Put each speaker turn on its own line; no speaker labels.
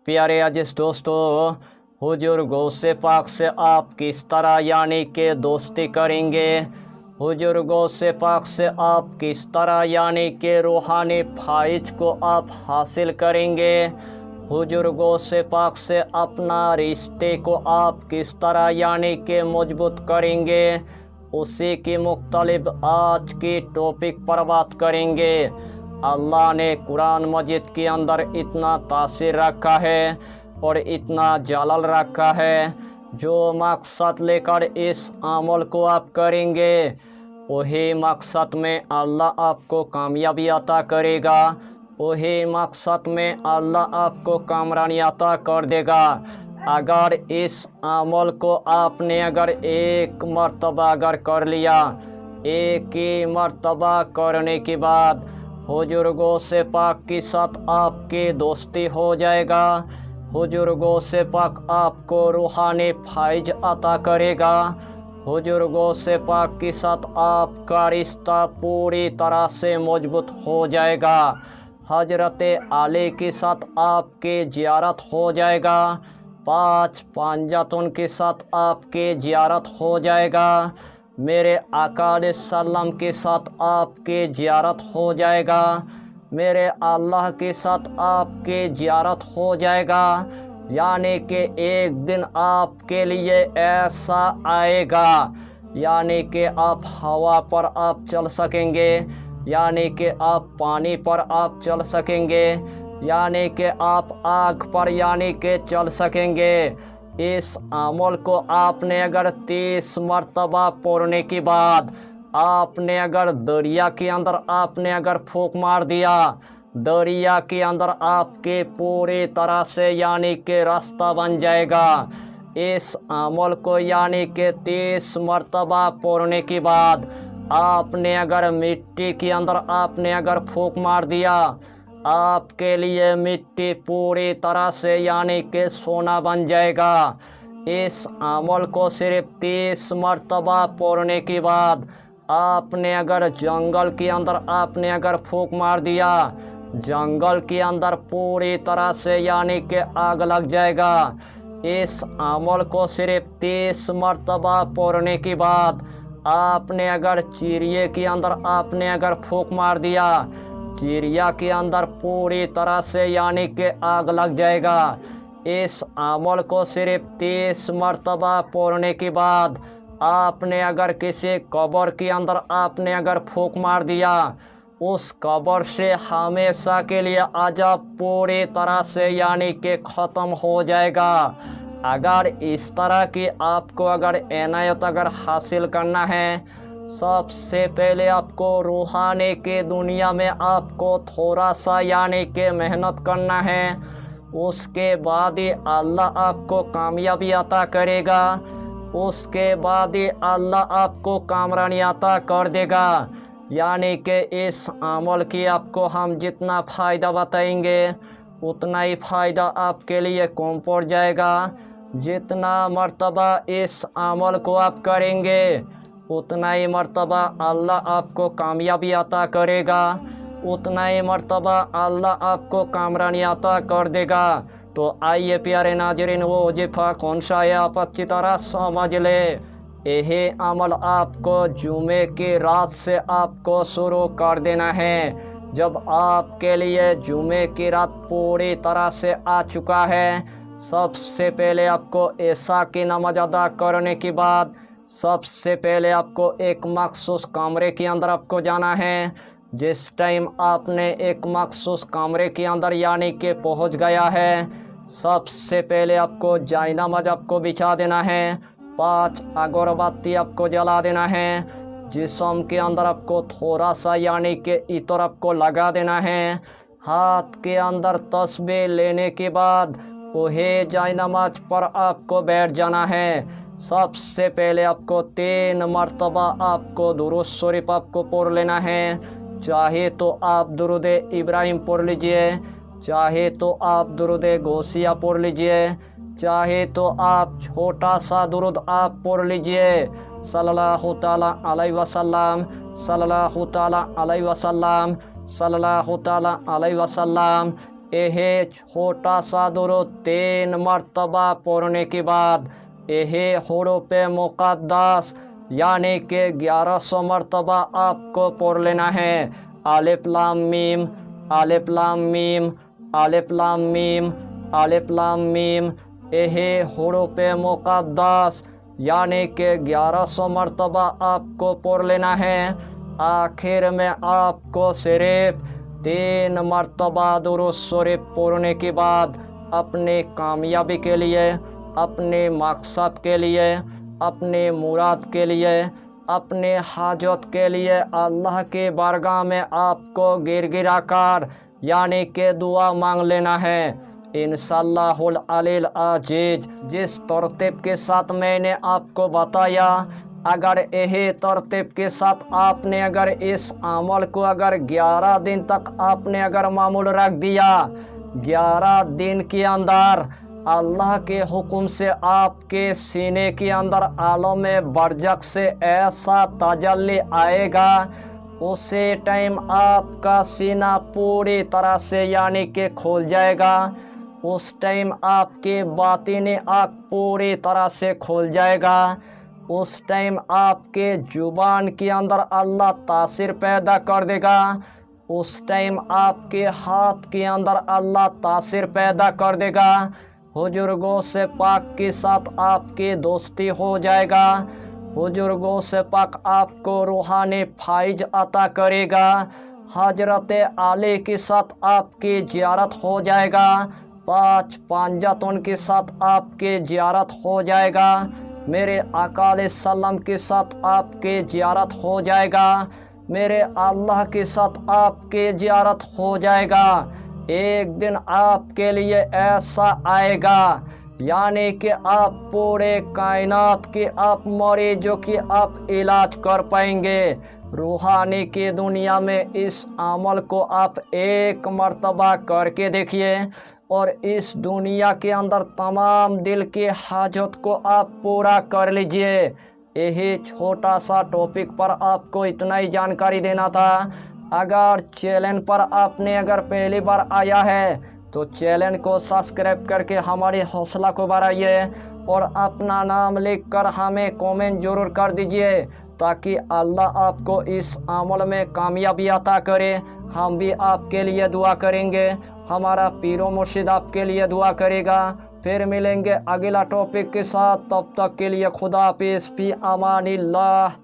प्यारे अजीज दोस्तों, हुजूर गौसे पाक से आप किस तरह यानी के दोस्ती करेंगे। हुजूर गौसे पाक से आप किस तरह यानी के रूहानी फाइज को आप हासिल करेंगे। हुजूर गौसे पाक से अपना रिश्ते को आप किस तरह यानी के मजबूत करेंगे, उसी की मुख्तलिफ आज की टॉपिक पर बात करेंगे। अल्लाह ने कुरान मजीद के अंदर इतना तासीर रखा है और इतना जलाल रखा है, जो मकसद लेकर इस अमल को आप करेंगे वही मकसद में अल्लाह आपको कामयाबी अता करेगा, वही मकसद में अल्लाह आपको कामरानी अता कर देगा। अगर इस अमल को आपने अगर एक मर्तबा अगर कर लिया, एक ही मर्तबा करने के बाद हुजूर गौसे पाक के साथ आपकी दोस्ती हो जाएगा। हुजूर गौसे पाक आपको रूहानी फाइज अता करेगा। हुजूर गौसे पाक के साथ आपका रिश्ता पूरी तरह से मजबूत हो जाएगा। हजरत अली के साथ आपकी ज़ियारत हो जाएगा। 5 पंजातुन के साथ आपकी ज़ियारत हो जाएगा। मेरे आका सल्लम के साथ आपकी ज़ियारत हो जाएगा। मेरे अल्लाह के साथ आपकी ज़ियारत हो जाएगा। यानी कि एक दिन आपके लिए ऐसा आएगा, यानी कि आप हवा पर आप चल सकेंगे, यानी कि आप पानी पर आप चल सकेंगे, यानी कि आप आग पर यानी कि चल सकेंगे। इस अमल को आपने अगर 30 मरतबा पढ़ने के बाद आपने अगर दरिया के अंदर आपने अगर फूंक मार दिया, दरिया के अंदर आपके पूरी तरह से यानी कि रास्ता बन जाएगा। इस अमल को यानी कि 30 मरतबा पढ़ने के बाद आपने अगर मिट्टी के अंदर आपने अगर फूंक मार दिया, आपके लिए मिट्टी पूरी तरह से यानी कि सोना बन जाएगा। इस अमल को सिर्फ 30 मरतबा पढ़ने के बाद आपने अगर जंगल के अंदर आपने अगर फूंक मार दिया, जंगल के अंदर पूरी तरह से यानी कि आग लग जाएगा। इस अमल को सिर्फ 30 मरतबा पढ़ने के बाद आपने अगर चिड़िया के अंदर आपने अगर फूंक मार दिया, चिड़िया के अंदर पूरी तरह से यानी कि आग लग जाएगा। इस अमल को सिर्फ 30 मरतबा पढ़ने के बाद आपने अगर किसी कब्र के अंदर आपने अगर फूंक मार दिया, उस कब्र से हमेशा के लिए अज़ाब पूरी तरह से यानी कि ख़त्म हो जाएगा। अगर इस तरह की आपको अगर इनायत अगर हासिल करना है, सबसे पहले आपको रूहानी की दुनिया में आपको थोड़ा सा यानी कि मेहनत करना है। उसके बाद ही अल्लाह आपको कामयाबी अता करेगा। उसके बाद ही अल्लाह आपको कामरानी अता कर देगा। यानी कि इस अमल की आपको हम जितना फ़ायदा बताएंगे उतना ही फ़ायदा आपके लिए कम पड़ जाएगा। जितना मर्तबा इस अमल को आप करेंगे उतना ही मर्तबा अल्लाह आपको कामयाबी अता करेगा, उतना ही मर्तबा अल्लाह आपको कामरानी अता कर देगा। तो आइए प्यारे नाजरीन, वो वजीफ़ा कौन सा है आप अच्छी तरह समझ ले। यही अमल आपको जुमे की रात से आपको शुरू कर देना है। जब आपके लिए जुमे की रात पूरी तरह से आ चुका है, सबसे पहले आपको ऐसा की नमाज अदा करने के बाद सबसे पहले आपको एक मखसूस कमरे के अंदर आपको जाना है। जिस टाइम आपने एक मखसूस कमरे के अंदर यानी कि पहुंच गया है, सबसे पहले आपको जायनमाज़ आपको बिछा देना है। 5 अगरबत्ती आपको जला देना है। जिस्म के अंदर आपको थोड़ा सा यानी कि इत्र आपको लगा देना है। हाथ के अंदर तस्बीह लेने के बाद वही जायनमाज़ पर आपको बैठ जाना है। सबसे पहले आपको 3 मरतबा आपको दुरूद शरीफ आपको पढ़ लेना है। चाहे तो आप दुरूद इब्राहिम पढ़ लीजिए, चाहे तो आप दुरूद गौसिया पढ़ लीजिए, चाहे तो आप छोटा सा दुरूद आप पढ़ लीजिए। सल्लल्लाहु ताला अलैहि वसल्लम, सल्लल्लाहु ताला अलैहि वसल्लम, सल्लल्लाहु ताला अलैहि वसल्लम। यह छोटा सा दुरूद 3 मरतबा पढ़ने के बाद यह हुरूफ मुक़द्दस यानी कि 1100 मरतबा आपको पढ़ लेना है। अलिफ लाम मीम, अलिफ लाम मीम, अलिफ लाम मीम, अलिफ लाम मीम। यह हुरूफ मुक़द्दस यानी कि 1100 मरतबा आपको पढ़ लेना है। आखिर में आपको सिर्फ 3 मरतबा दुरूद शरीफ पढ़ने के बाद अपने कामयाबी के लिए, अपने मकसद के लिए, अपने मुराद के लिए, अपने हाजत के लिए अल्लाह के बारगाह में आपको गिरगिरा कर यानी कि दुआ मांग लेना है। इंशाअल्लाहुल अलील अजीज जिस तरतीब के साथ मैंने आपको बताया, अगर यही तरतीब के साथ आपने अगर इस अमल को अगर 11 दिन तक आपने अगर मामूल रख दिया, 11 दिन के अंदर अल्लाह के हुक्म से आपके सीने के अंदर आलम बरज़ख से ऐसा तजल्ली आएगा, उसी टाइम आपका सीना पूरी तरह से यानी कि खुल जाएगा। उस टाइम आपके बातिनी आँख पूरी तरह से खुल जाएगा। उस टाइम आपके ज़ुबान के अंदर अल्लाह तासीर पैदा कर देगा। उस टाइम आपके हाथ के अंदर अल्लाह तासीर पैदा कर देगा। बुजुर्गों से पाक के साथ आपकी दोस्ती हो जाएगा। बुजुर्गों से पाक आपको रूहानी फाइज अता करेगा। हजरत आली के साथ आपकी ज़ियारत हो जाएगा। 5 पंजातन के साथ आपकी ज़ियारत हो जाएगा। मेरे आका अलैहिस्सलाम के साथ आपकी ज़ियारत हो जाएगा। मेरे अल्लाह के साथ आपकी ज़ियारत हो जाएगा। एक दिन आपके लिए ऐसा आएगा यानी कि आप पूरे कायनात के आप मरीजों की आप इलाज कर पाएंगे। रूहानी की दुनिया में इस अमल को आप एक मर्तबा करके देखिए और इस दुनिया के अंदर तमाम दिल की हाजत को आप पूरा कर लीजिए। यही छोटा सा टॉपिक पर आपको इतना ही जानकारी देना था। अगर चैनल पर आपने अगर पहली बार आया है तो चैनल को सब्सक्राइब करके हमारी हौसला को बढ़ाइए और अपना नाम लिखकर हमें कमेंट जरूर कर दीजिए ताकि अल्लाह आपको इस अमल में कामयाबी अता करे। हम भी आपके लिए दुआ करेंगे, हमारा पीरो मुर्शिद आपके लिए दुआ करेगा। फिर मिलेंगे अगला टॉपिक के साथ, तब तक के लिए खुदा हाफिज़, फी अमानिल्लाह।